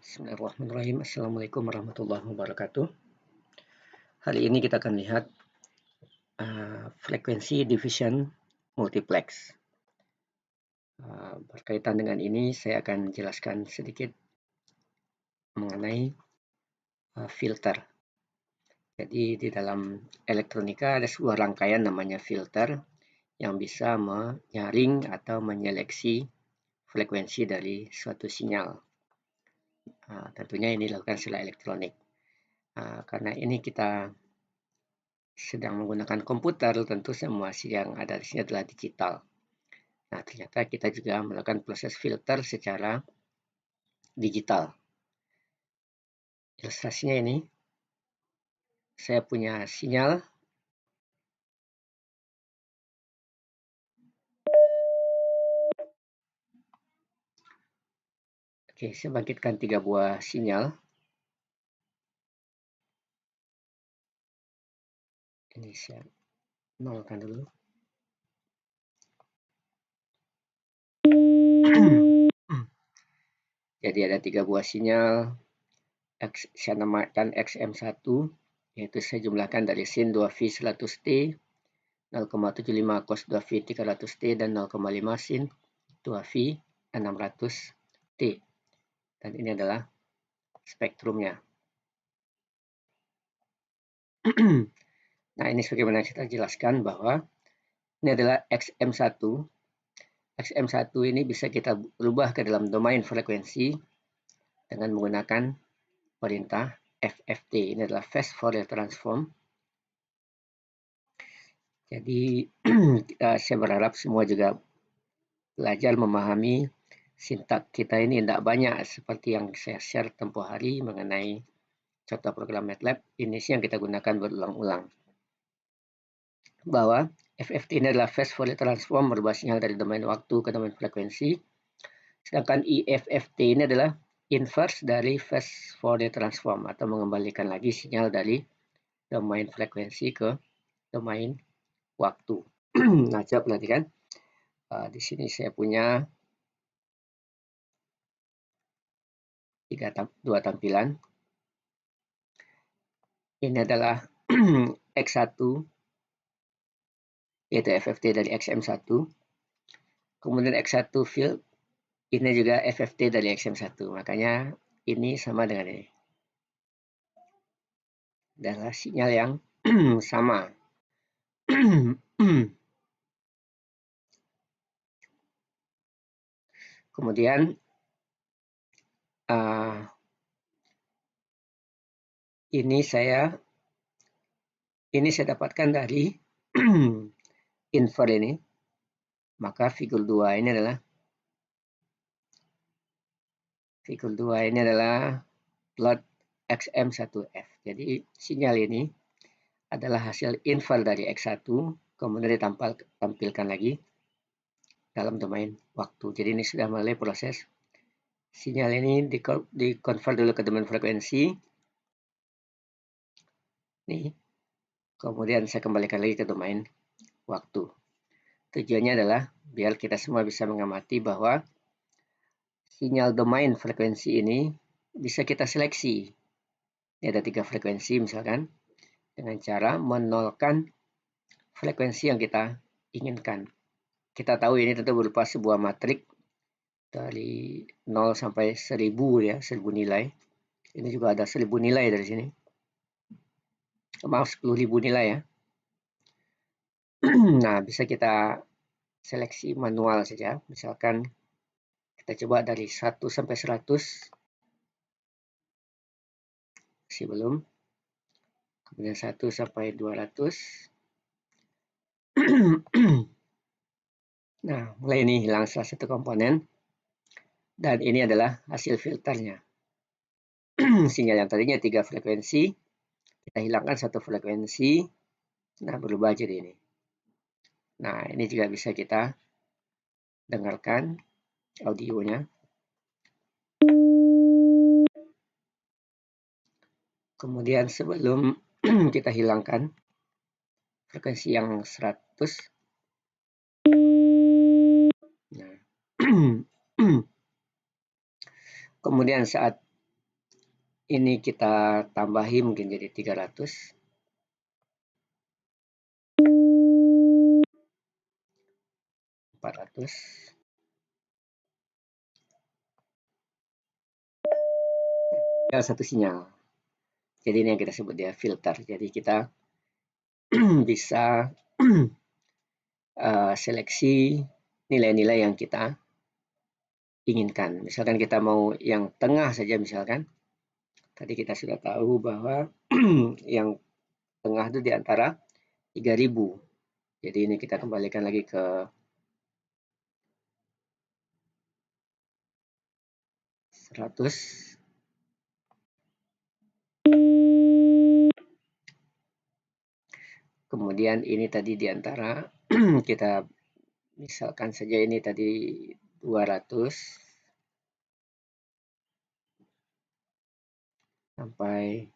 Bismillahirrahmanirrahim. Assalamualaikum warahmatullahi wabarakatuh. Hari ini kita akan lihat frekuensi division multiplex. Berkaitan dengan ini, saya akan jelaskan sedikit mengenai filter. Jadi di dalam elektronika ada sebuah rangkaian namanya filter yang bisa menyaring atau menyeleksi frekuensi dari suatu sinyal. Tentunya ini dilakukan secara elektronik. Karena ini kita sedang menggunakan komputer, tentu semua yang ada di sini adalah digital. Nah, ternyata kita juga melakukan proses filter secara digital. Ilustrasinya ini, saya punya sinyal. Oke, saya bangkitkan 3 buah sinyal. Ini saya nolkan dulu. Jadi ada 3 buah sinyal. Saya namakan XM1, yaitu saya jumlahkan dari sin 2V 100T, 0,75 cos 2V 300T, dan 0,5 sin 2V 600T. Dan ini adalah spektrumnya. Nah, ini sebagaimana kita jelaskan bahwa ini adalah XM1. XM1 ini bisa kita rubah ke dalam domain frekuensi dengan menggunakan perintah FFT. Ini adalah Fast Fourier Transform. Jadi saya berharap semua juga belajar memahami sintak kita ini tidak banyak seperti yang saya share tempoh hari mengenai contoh program MATLAB. Ini sih yang kita gunakan berulang-ulang. Bahwa FFT ini adalah Fast Fourier Transform, merubah sinyal dari domain waktu ke domain frekuensi. Sedangkan IFFT ini adalah inverse dari Fast Fourier Transform, atau mengembalikan lagi sinyal dari domain frekuensi ke domain waktu. Nah, coba perhatikan. Di sini saya punya dua tampilan. Ini adalah X1, yaitu FFT dari XM1. Kemudian X1 field, ini juga FFT dari XM1. Makanya ini sama dengan ini. Adalah sinyal yang sama. Kemudian ini saya dapatkan dari infer ini. Maka figur 2 ini adalah plot XM1F. Jadi sinyal ini adalah hasil infer dari X1, kemudian ditampilkan lagi dalam domain waktu. Jadi ini sudah melalui proses sinyal ini di-convert dulu ke domain frekuensi. Nih. Kemudian saya kembalikan lagi ke domain waktu. Tujuannya adalah biar kita semua bisa mengamati bahwa sinyal domain frekuensi ini bisa kita seleksi. Ini ada 3 frekuensi misalkan, dengan cara menolkan frekuensi yang kita inginkan. Kita tahu ini tentu berupa sebuah matrik dari 0 sampai 1000 ya, 1000 nilai. Ini juga ada 1000 nilai dari sini. Maaf, 10.000 nilai ya. Nah, bisa kita seleksi manual saja. Misalkan kita coba dari 1 sampai 100. Masih belum. Kemudian 1 sampai 200. Nah, mulai ini hilang salah satu komponen. Dan ini adalah hasil filternya. Sinyal yang tadinya 3 frekuensi, kita hilangkan 1 frekuensi. Nah, berubah jadi ini. Nah, ini juga bisa kita dengarkan audionya. Kemudian sebelum kita hilangkan frekuensi yang 100. Nah, kemudian saat Ini kita tambahi mungkin jadi 300. Tinggal satu sinyal. Jadi ini yang kita sebut dia filter. Jadi kita bisa seleksi nilai-nilai yang kita inginkan. Misalkan kita mau yang tengah saja misalkan. Tadi kita sudah tahu bahwa yang tengah itu di antara 3000. Jadi ini kita kembalikan lagi ke seratus. Kemudian ini tadi di antara kita misalkan saja ini tadi 200 sampai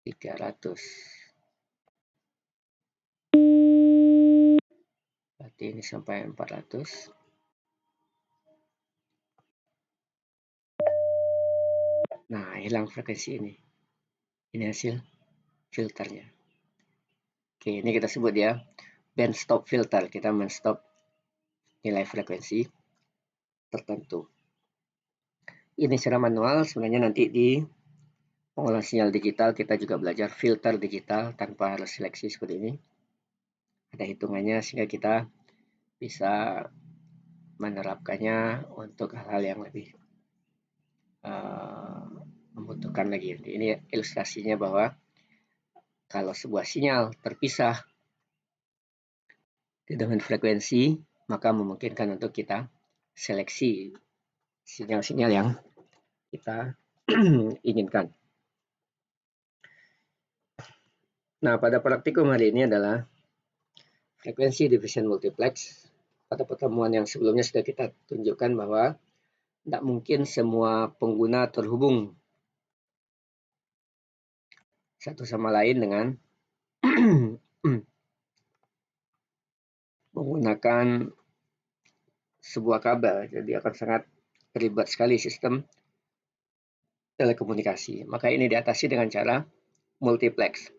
300. Berarti ini sampai 400. Nah, hilang frekuensi ini. Ini hasil filternya. Oke, ini kita sebut ya band stop filter. Kita men-stop nilai frekuensi tertentu. Ini secara manual, sebenarnya nanti di pengolahan sinyal digital kita juga belajar filter digital tanpa harus seleksi seperti ini. Ada hitungannya sehingga kita bisa menerapkannya untuk hal-hal yang lebih membutuhkan lagi. Ini ilustrasinya bahwa kalau sebuah sinyal terpisah dengan frekuensi, maka memungkinkan untuk kita seleksi sinyal-sinyal yang kita inginkan. Nah, pada praktikum hari ini adalah frekuensi division multiplex. Pada pertemuan yang sebelumnya sudah kita tunjukkan bahwa tidak mungkin semua pengguna terhubung satu sama lain dengan menggunakan sebuah kabel. Jadi akan sangat ribet sekali sistem telekomunikasi. Maka ini diatasi dengan cara multiplex.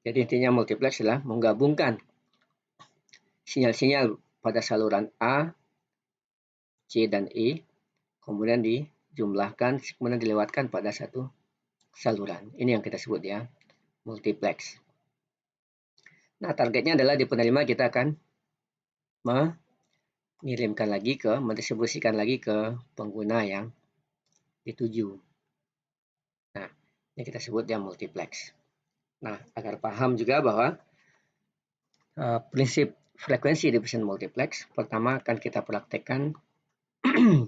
Jadi intinya multiplex adalah menggabungkan sinyal-sinyal pada saluran A, C, dan E, kemudian dijumlahkan, kemudian dilewatkan pada satu saluran. Ini yang kita sebut ya multiplex. Nah, targetnya adalah di penerima kita akan mengirimkan lagi mendistribusikan lagi ke pengguna yang dituju. Nah, ini kita sebut ya multiplex. Nah, agar paham juga bahwa prinsip frekuensi division multiplex, pertama akan kita praktekkan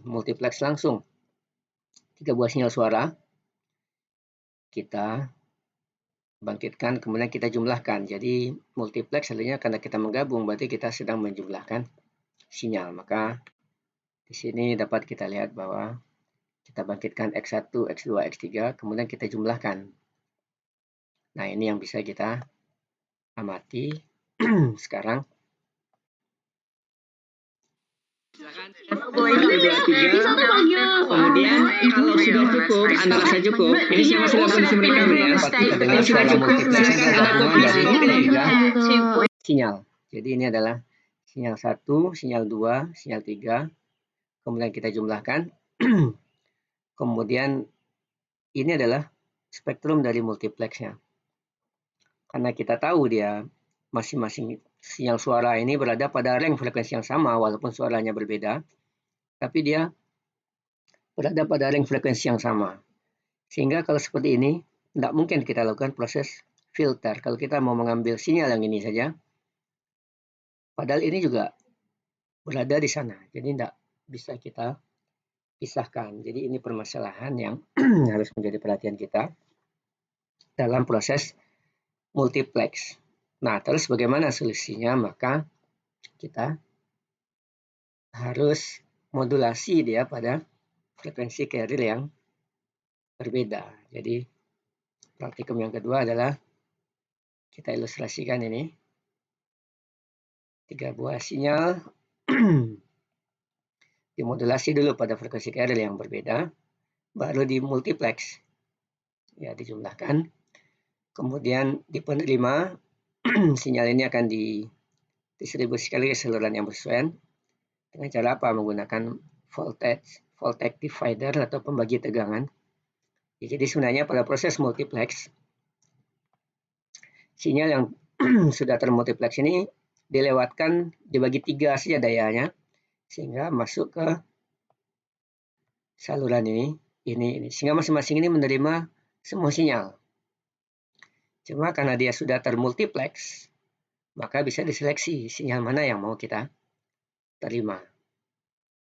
multiplex langsung. 3 buah sinyal suara kita bangkitkan, kemudian kita jumlahkan. Jadi multiplex artinya karena kita menggabung, berarti kita sedang menjumlahkan sinyal. Maka di sini dapat kita lihat bahwa kita bangkitkan X1, X2, X3, kemudian kita jumlahkan. Nah, ini yang bisa kita amati sekarang. Kemudian kalau sudah cukup, Anda rasa cukup, ini saya masih dalam kondisi merekam ya. Kalau sudah cukup, silakan Anda sinyal. Jadi ini adalah sinyal 1, sinyal 2, sinyal 3. Kemudian kita jumlahkan. Kemudian ini adalah spektrum dari multiplexnya. Karena kita tahu dia masing-masing sinyal suara ini berada pada range frekuensi yang sama walaupun suaranya berbeda, tapi dia berada pada range frekuensi yang sama. Sehingga kalau seperti ini, tidak mungkin kita lakukan proses filter. Kalau kita mau mengambil sinyal yang ini saja, padahal ini juga berada di sana. Jadi tidak bisa kita pisahkan. Jadi ini permasalahan yang harus menjadi perhatian kita dalam proses multiplex. Nah, terus bagaimana solusinya? Maka kita harus modulasi dia pada frekuensi carrier yang berbeda. Jadi praktikum yang kedua adalah kita ilustrasikan ini. 3 buah sinyal dimodulasi dulu pada frekuensi carrier yang berbeda, baru dimultiplex. ya dijumlahkan. Kemudian di penerima sinyal ini akan didistribusikan ke saluran yang bersesuaian dengan cara apa? Menggunakan voltage divider atau pembagi tegangan. Jadi sebenarnya pada proses multiplex, sinyal yang sudah termultiplex ini dilewatkan dibagi 3 saja dayanya, sehingga masuk ke saluran ini. Sehingga masing-masing ini menerima semua sinyal. Cuma karena dia sudah termultiplex, maka bisa diseleksi sinyal mana yang mau kita terima.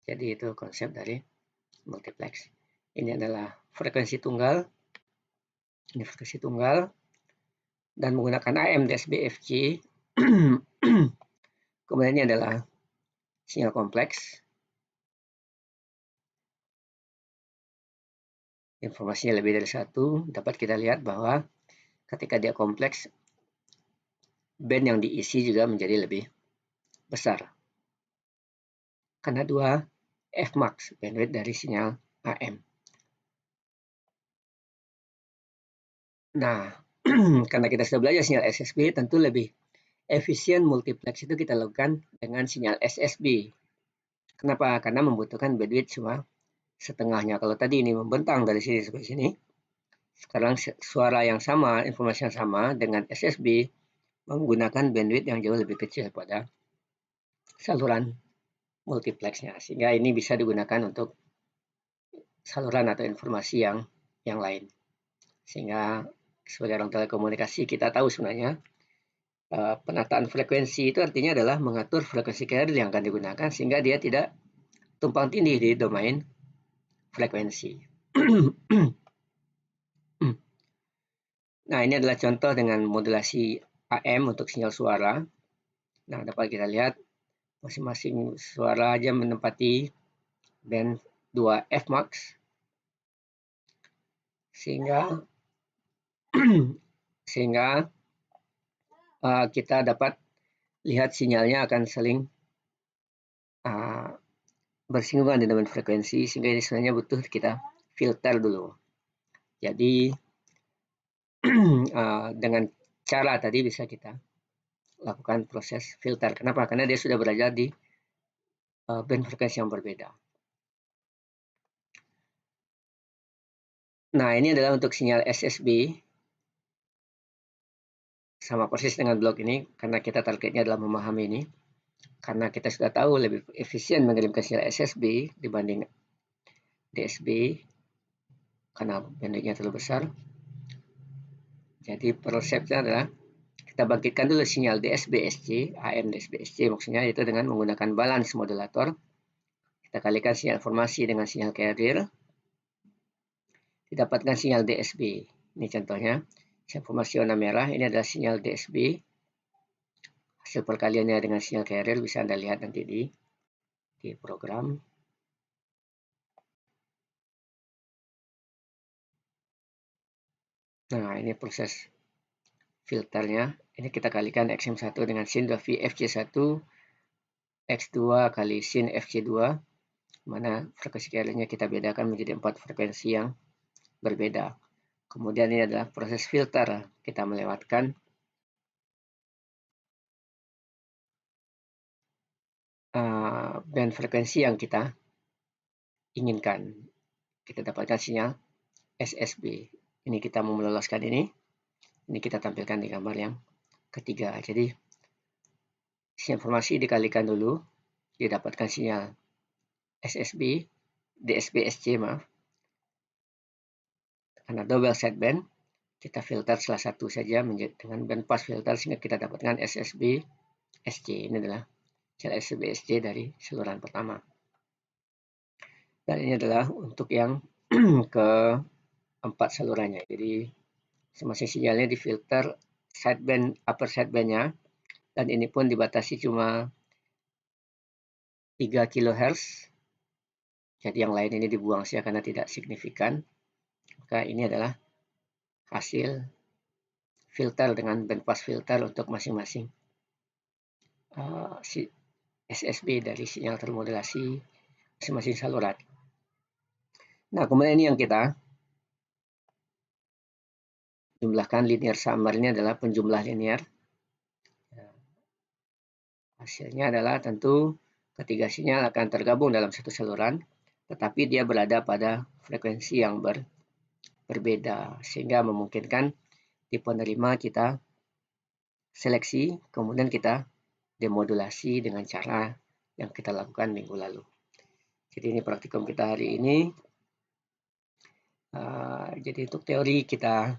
Jadi itu konsep dari multiplex. Ini adalah frekuensi tunggal. Ini frekuensi tunggal. Dan menggunakan AM, DSB, FG. Kemudian ini adalah sinyal kompleks. Informasinya lebih dari satu. Dapat kita lihat bahwa ketika dia kompleks, band yang diisi juga menjadi lebih besar. Karena 2 Fmax, bandwidth dari sinyal AM. Nah, karena kita sudah belajar sinyal SSB, tentu lebih efisien multiplex itu kita lakukan dengan sinyal SSB. Kenapa? Karena membutuhkan bandwidth cuma setengahnya. Kalau tadi ini membentang dari sini sampai sini, sekarang suara yang sama, informasi yang sama dengan SSB menggunakan bandwidth yang jauh lebih kecil pada saluran multiplexnya. Sehingga ini bisa digunakan untuk saluran atau informasi yang lain. Sehingga sebagai orang telekomunikasi kita tahu sebenarnya penataan frekuensi itu artinya adalah mengatur frekuensi carrier yang akan digunakan sehingga dia tidak tumpang tindih di domain frekuensi. Nah, ini adalah contoh dengan modulasi AM untuk sinyal suara. Nah, dapat kita lihat masing-masing suara aja menempati band 2 Fmax. Sehingga kita dapat lihat sinyalnya akan saling bersinggungan di domain frekuensi, sehingga ini sebenarnya butuh kita filter dulu. Jadi dengan cara tadi bisa kita lakukan proses filter. Kenapa? Karena dia sudah berada di band frekuensi yang berbeda. Nah, ini adalah untuk sinyal SSB. Sama persis dengan blok ini, karena kita targetnya adalah memahami ini. Karena kita sudah tahu lebih efisien mengirimkan sinyal SSB dibanding DSB, karena bandwidthnya terlalu besar. Jadi konsepnya adalah kita bangkitkan dulu sinyal DSB-SC, AM DSB-SC maksudnya itu dengan menggunakan balance modulator. Kita kalikan sinyal informasi dengan sinyal carrier. Didapatkan sinyal DSB. Ini contohnya. Sinyal informasi warna merah ini adalah sinyal DSB. Hasil perkaliannya dengan sinyal carrier bisa Anda lihat nanti di program. Nah, ini proses filternya. Ini kita kalikan XM1 dengan sin 2V FC1 X2 kali sin FC2, mana frekuensi carriernya kita bedakan menjadi 4 frekuensi yang berbeda. Kemudian ini adalah proses filter. Kita melewatkan band frekuensi yang kita inginkan. Kita dapatkan sinyal SSB. Ini kita mau meloloskan ini. Ini kita tampilkan di gambar yang ketiga. Jadi sinyal informasi dikalikan dulu, didapatkan sinyal SSB, DSB-SC maaf. Karena double sideband, kita filter salah satu saja dengan band pass filter sehingga kita dapatkan SSB SC. Ini adalah sinyal SSB SC dari saluran pertama. Dan ini adalah untuk yang keempat salurannya. Jadi masing-masing sinyalnya difilter sideband, upper sidebandnya, dan ini pun dibatasi cuma 3 kHz. Jadi yang lain ini dibuang saja karena tidak signifikan. Maka ini adalah hasil filter dengan bandpass filter untuk masing-masing SSB dari sinyal termodulasi masing-masing saluran. Nah, kemudian ini yang kita jumlahkan linear summer ini adalah penjumlah linear. Hasilnya adalah tentu ketiga sinyal akan tergabung dalam satu saluran, tetapi dia berada pada frekuensi yang berbeda, sehingga memungkinkan di penerima kita seleksi, kemudian kita demodulasi dengan cara yang kita lakukan minggu lalu. Jadi ini praktikum kita hari ini. Jadi untuk teori kita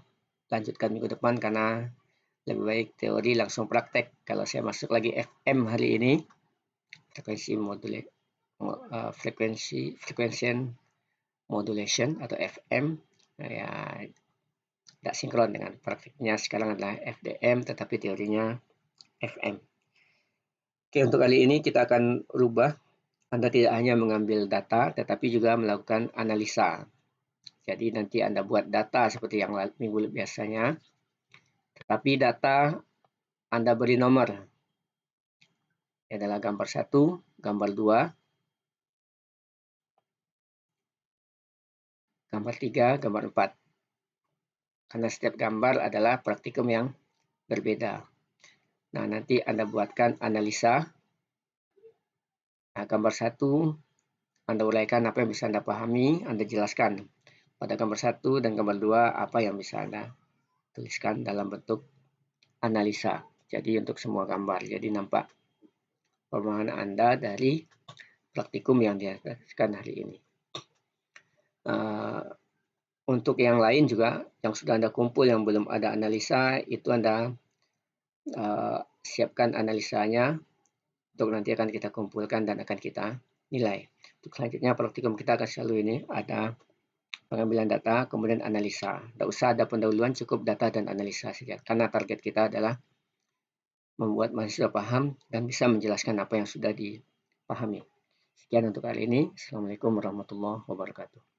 lanjutkan minggu depan karena lebih baik teori langsung praktek. Kalau saya masuk lagi FM hari ini, frequency modulation atau FM, ya tidak sinkron dengan praktiknya. Sekarang adalah FDM, tetapi teorinya FM. Oke, untuk kali ini kita akan rubah. Anda tidak hanya mengambil data, tetapi juga melakukan analisa. Jadi nanti Anda buat data seperti yang minggu biasanya, tetapi data Anda beri nomor. Ini adalah gambar 1, gambar 2, gambar 3, gambar 4. Karena setiap gambar adalah praktikum yang berbeda. Nah, nanti Anda buatkan analisa. Nah, gambar 1, Anda uraikan apa yang bisa Anda pahami, Anda jelaskan. Pada gambar 1 dan gambar 2, apa yang bisa Anda tuliskan dalam bentuk analisa. Jadi untuk semua gambar. Jadi nampak pemahaman Anda dari praktikum yang dihasilkan hari ini. Untuk yang lain juga, yang sudah Anda kumpul, yang belum ada analisa, itu Anda siapkan analisanya, untuk nanti akan kita kumpulkan dan akan kita nilai. Untuk selanjutnya praktikum kita akan selalu ini, ada pengambilan data, kemudian analisa. Tidak usah ada pendahuluan, cukup data dan analisa saja. Karena target kita adalah membuat mahasiswa paham dan bisa menjelaskan apa yang sudah dipahami. Sekian untuk kali ini. Assalamualaikum warahmatullahi wabarakatuh.